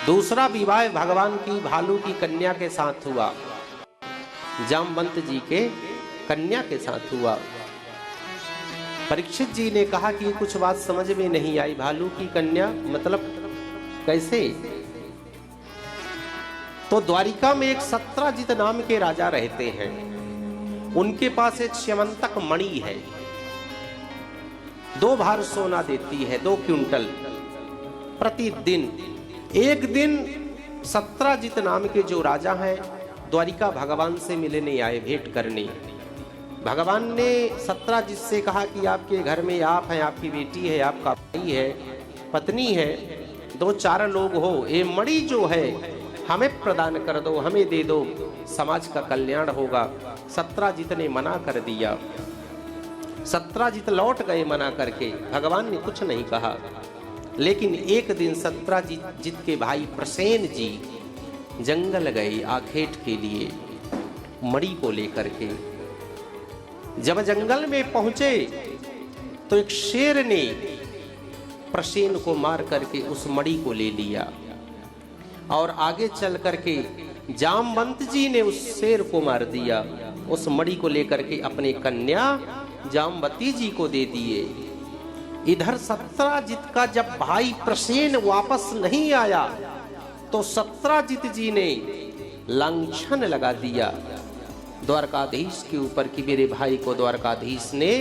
दूसरा विवाह भगवान की भालू की कन्या के साथ हुआ, जामवंत जी के कन्या के साथ हुआ। परीक्षित जी ने कहा कि कुछ बात समझ में नहीं आई, भालू की कन्या मतलब कैसे? तो द्वारिका में एक सत्राजित नाम के राजा रहते हैं, उनके पास एक स्यमंतक मणि है, 2 भार सोना देती है, 2 क्विंटल प्रतिदिन। एक दिन सत्राजित नाम के जो राजा हैं द्वारिका भगवान से मिलने आए, भेंट करने। भगवान ने सत्राजित से कहा कि आपके घर में आप हैं, आपकी बेटी है, आपका भाई है, पत्नी है, 2-4 लोग हो, ये मणि जो है हमें प्रदान कर दो, हमें दे दो, समाज का कल्याण होगा। सत्राजित ने मना कर दिया। सत्राजित लौट गए मना करके, भगवान ने कुछ नहीं कहा। लेकिन एक दिन सत्राजित के भाई प्रसेन जी जंगल गए आखेट के लिए मणि को लेकर के। जब जंगल में पहुंचे तो एक शेर ने प्रसेन को मार करके उस मणि को ले लिया और आगे चल करके जामवंत जी ने उस शेर को मार दिया। उस मणि को लेकर के अपने कन्या जामवती जी को दे दिए। इधर सत्राजित का जब भाई प्रसेन वापस नहीं आया तो सत्राजित जी ने लांछन लगा दिया द्वारकाधीश के ऊपर कि मेरे भाई को द्वारकाधीश ने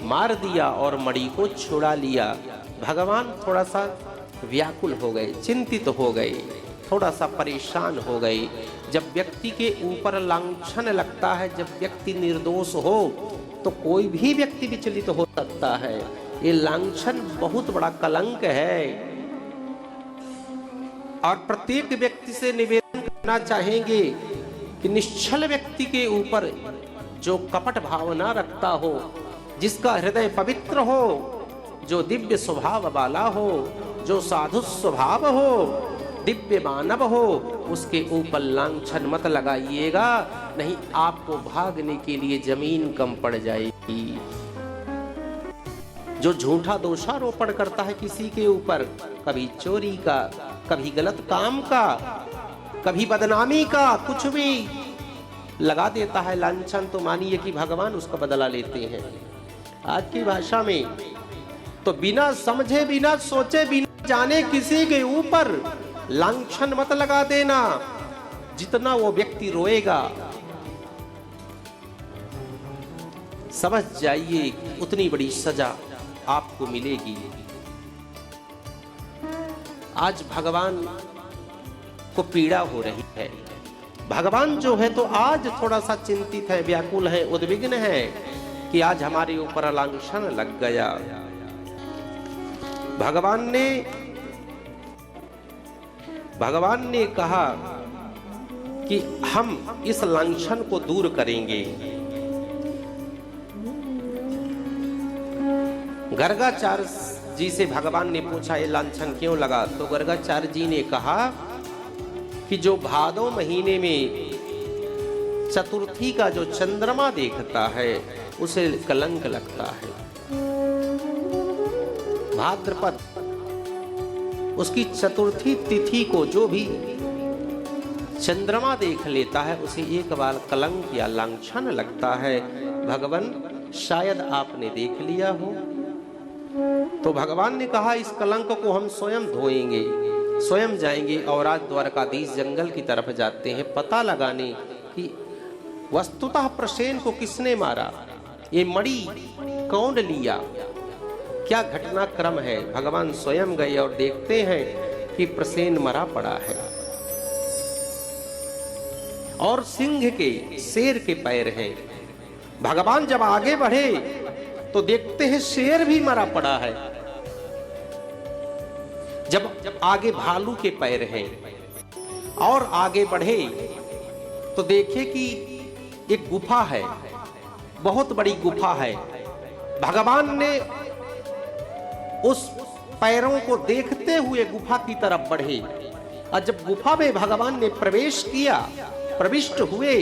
मार दिया और मणि को छुड़ा लिया। भगवान थोड़ा सा व्याकुल हो गए, चिंतित हो गए, थोड़ा सा परेशान हो गए। जब व्यक्ति के ऊपर लांछन लगता है, जब व्यक्ति निर्दोष हो तो कोई भी व्यक्ति विचलित हो सकता है। ये लांछन बहुत बड़ा कलंक है और प्रत्येक व्यक्ति से निवेदन करना चाहेंगे कि निश्चल व्यक्ति के ऊपर जो कपट भावना रखता हो, जिसका हृदय पवित्र हो, जो दिव्य स्वभाव वाला हो, जो साधु स्वभाव हो, दिव्य मानव हो, उसके ऊपर लांछन मत लगाइएगा, नहीं आपको भागने के लिए जमीन कम पड़ जाएगी। जो झूठा दोषारोपण करता है किसी के ऊपर, कभी चोरी का, कभी गलत काम का, कभी बदनामी का, कुछ भी लगा देता है लांछन, तो मानिए कि भगवान उसका बदला लेते हैं। आज की भाषा में तो बिना समझे, बिना सोचे, बिना जाने किसी के ऊपर लांछन मत लगा देना। जितना वो व्यक्ति रोएगा समझ जाइए उतनी बड़ी सजा आपको मिलेगी। आज भगवान को पीड़ा हो रही है। भगवान जो है तो आज थोड़ा सा चिंतित है, व्याकुल है, उद्विग्न है कि आज हमारे ऊपर लांछन लग गया। भगवान ने कहा कि हम इस लांछन को दूर करेंगे। गर्गाचार्य जी से भगवान ने पूछा ये लांछन क्यों लगा, तो गर्गाचार्य जी ने कहा कि जो भादो महीने में चतुर्थी का जो चंद्रमा देखता है उसे कलंक लगता है। भाद्रपद उसकी चतुर्थी तिथि को जो भी चंद्रमा देख लेता है उसे एक बार कलंक या लांछन लगता है। भगवान शायद आपने देख लिया हो। तो भगवान ने कहा इस कलंक को हम स्वयं धोएंगे, स्वयं जाएंगे और आज द्वारकाधीश जंगल की तरफ जाते हैं पता लगाने कि वस्तुतः प्रसेन को किसने मारा, ये मणि कौन लिया, क्या घटनाक्रम है। भगवान स्वयं गए और देखते हैं कि प्रसेन मरा पड़ा है और सिंह के, शेर के पैर हैं। भगवान जब आगे बढ़े तो देखते हैं शेर भी मरा पड़ा है। जब आगे भालू के पैर हैं और आगे बढ़े तो देखे कि एक गुफा है, बहुत बड़ी गुफा है। भगवान ने उस पैरों को देखते हुए गुफा की तरफ बढ़े और जब गुफा में भगवान ने प्रवेश किया, प्रविष्ट हुए,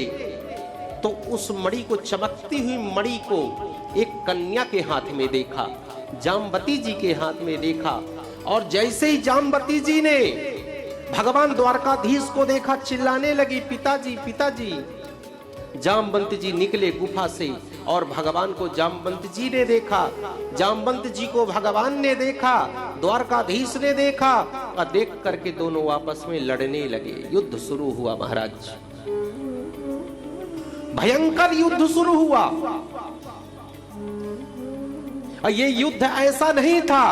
तो उस मणि को, चमकती हुई मणि को एक कन्या के हाथ में देखा, जामवती जी के हाथ में देखा। और जैसे ही जामवती जी ने भगवान द्वारकाधीश को देखा, चिल्लाने लगी, पिताजी पिताजी। जामवंत जी निकले गुफा से और भगवान को जामवंत जी ने देखा, जामवंत जी को भगवान ने देखा, द्वारकाधीश ने देखा और देख करके दोनों आपस में लड़ने लगे। युद्ध शुरू हुआ महाराज, भयंकर युद्ध शुरू हुआ। और ये युद्ध ऐसा नहीं था,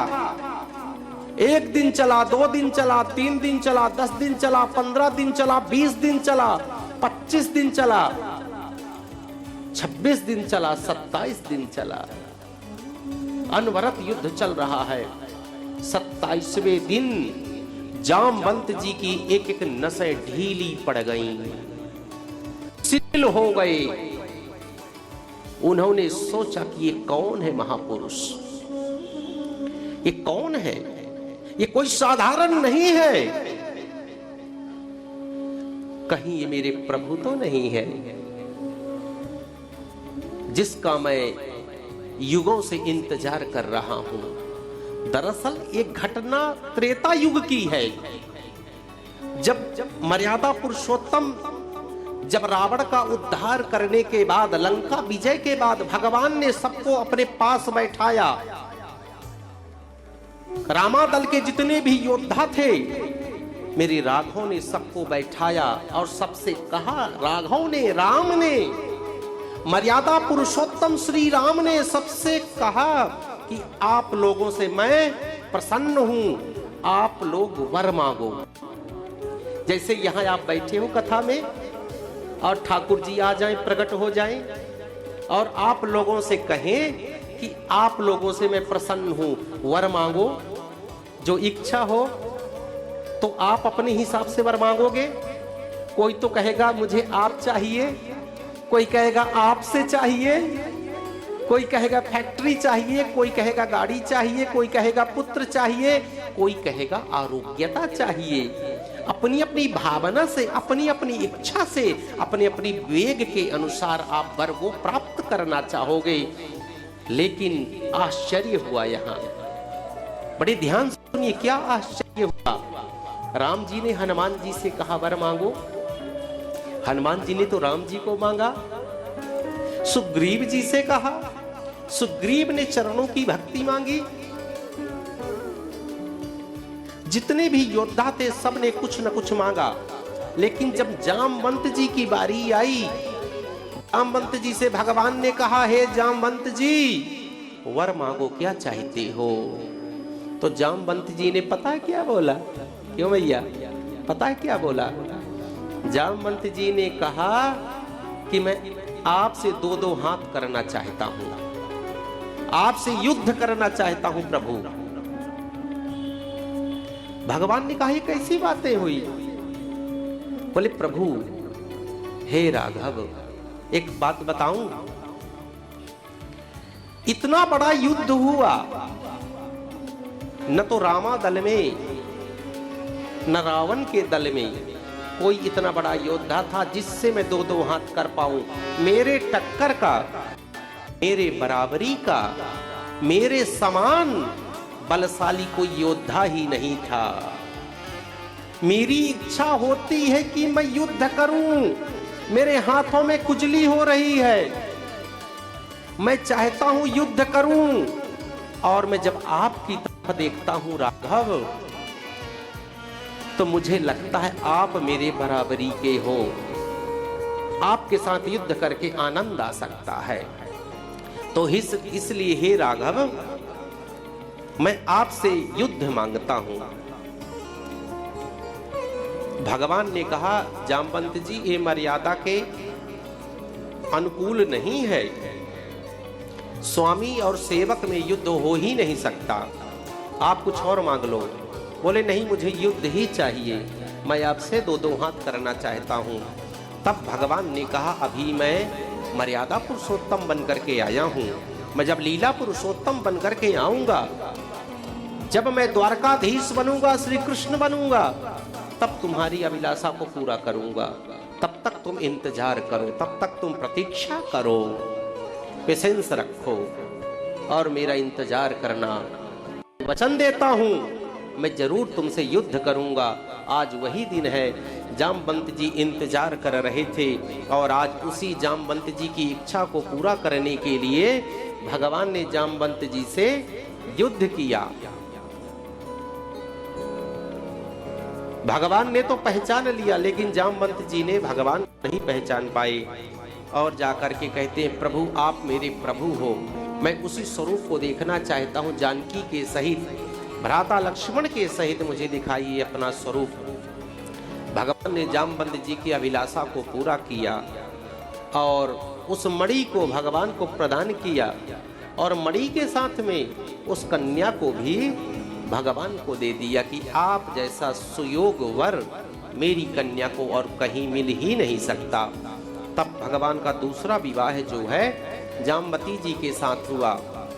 एक दिन चला, 2 दिन चला, 3 दिन चला, 10 दिन चला, 15 दिन चला, 20 दिन चला, 25 दिन चला, 26 दिन चला, 27 दिन चला। अनवरत युद्ध चल रहा है। 27वें दिन जामवंत जी की एक एक नसें ढीली पड़ गईं, शिथिल हो गए। उन्होंने सोचा कि ये कौन है महापुरुष, ये कौन है, ये कोई साधारण नहीं है, कहीं ये मेरे प्रभु तो नहीं है जिसका मैं युगों से इंतजार कर रहा हूं। दरअसल एक घटना त्रेता युग की है, जब मर्यादा पुरुषोत्तम जब रावण का उद्धार करने के बाद, लंका विजय के बाद भगवान ने सबको अपने पास बैठाया। रामादल के जितने भी योद्धा थे, मेरे राघव ने सबको बैठाया और सबसे कहा, राघव ने, राम ने, मर्यादा पुरुषोत्तम श्री राम ने सबसे कहा कि आप लोगों से मैं प्रसन्न हूं, आप लोग वर मांगो। जैसे यहां आप बैठे हो कथा में और ठाकुर जी आ जाएं, प्रकट हो जाएं और आप लोगों से कहें कि आप लोगों से मैं प्रसन्न हूं, वर मांगो, जो इच्छा हो। तो आप अपने हिसाब से वर मांगोगे। कोई तो कहेगा मुझे आप चाहिए, कोई कहेगा आपसे चाहिए, कोई कहेगा फैक्ट्री चाहिए, कोई कहेगा गाड़ी चाहिए, कोई कहेगा पुत्र चाहिए, कोई कहेगा आरोग्यता चाहिए। अपनी अपनी भावना से, अपनी अपनी इच्छा से, अपनी अपनी वेग के अनुसार आप वर को प्राप्त करना चाहोगे। लेकिन आश्चर्य हुआ, यहां बड़े ध्यान से सुनिए, क्या आश्चर्य हुआ। राम जी ने हनुमान जी से कहा वर मांगो, हनुमान जी ने तो राम जी को मांगा। सुग्रीव जी से कहा, सुग्रीव ने चरणों की भक्ति मांगी। जितने भी योद्धा थे सब ने कुछ न कुछ मांगा। लेकिन जब जामवंत जी की बारी आई, जामवंत जी से भगवान ने कहा, हे जामवंत जी वर मांगो, क्या चाहते हो। तो जामवंत जी ने पता है क्या बोला, क्यों भैया, पता है क्या बोला। जामवंत जी ने कहा कि मैं आपसे 2-2 हाथ करना चाहता हूं, आपसे युद्ध करना चाहता हूं प्रभु। भगवान ने कहा ये कैसी बातें हुई। बोले प्रभु, हे राघव, एक बात बताऊं, इतना बड़ा युद्ध हुआ, न तो रामा दल में न रावण के दल में कोई इतना बड़ा योद्धा था जिससे मैं 2-2 हाथ कर पाऊं। मेरे टक्कर का, मेरे बराबरी का, मेरे समान बलशाली कोई योद्धा ही नहीं था। मेरी इच्छा होती है कि मैं युद्ध करूं, मेरे हाथों में खुजली हो रही है, मैं चाहता हूं युद्ध करूं। और मैं जब आपकी तरफ देखता हूं राघव, तो मुझे लगता है आप मेरे बराबरी के हो, आपके साथ युद्ध करके आनंद आ सकता है। तो इसलिए हे राघव, मैं आपसे युद्ध मांगता हूं। भगवान ने कहा, जामवंत जी ये मर्यादा के अनुकूल नहीं है, स्वामी और सेवक में युद्ध हो ही नहीं सकता, आप कुछ और मांग लो। बोले नहीं, मुझे युद्ध ही चाहिए, मैं आपसे 2-2 हाथ करना चाहता हूं। तब भगवान ने कहा, अभी मैं मर्यादा पुरुषोत्तम बनकर के आया हूं, मैं जब लीला पुरुषोत्तम बनकर के आऊंगा, जब मैं द्वारकाधीश बनूंगा, श्री कृष्ण बनूंगा, तब तुम्हारी अभिलाषा को पूरा करूंगा। तब तक तुम इंतजार करो, तब तक तुम प्रतीक्षा करो, पेशेंस रखो और मेरा इंतजार करना। वचन देता हूं, मैं जरूर तुमसे युद्ध करूंगा आज वही दिन है। जामवंत जी इंतजार कर रहे थे और आज उसी जामवंत जी की इच्छा को पूरा करने के लिए भगवान ने जामवंत जी से युद्ध किया। भगवान ने तो पहचान लिया, लेकिन जामवंत जी ने भगवान नहीं पहचान पाए और जाकर के कहते हैं, प्रभु आप मेरे प्रभु हो, मैं उसी स्वरूप को देखना चाहता हूं। जानकी के सहित, भ्राता लक्ष्मण के सहित मुझे दिखाइए अपना स्वरूप। भगवान ने जामवंत जी की अभिलाषा को पूरा किया और उस मणि को भगवान को प्रदान किया और मणि के साथ में उस कन्या को भी भगवान को दे दिया कि आप जैसा सुयोग वर मेरी कन्या को और कहीं मिल ही नहीं सकता। तब भगवान का दूसरा विवाह जो है जामवती जी के साथ हुआ।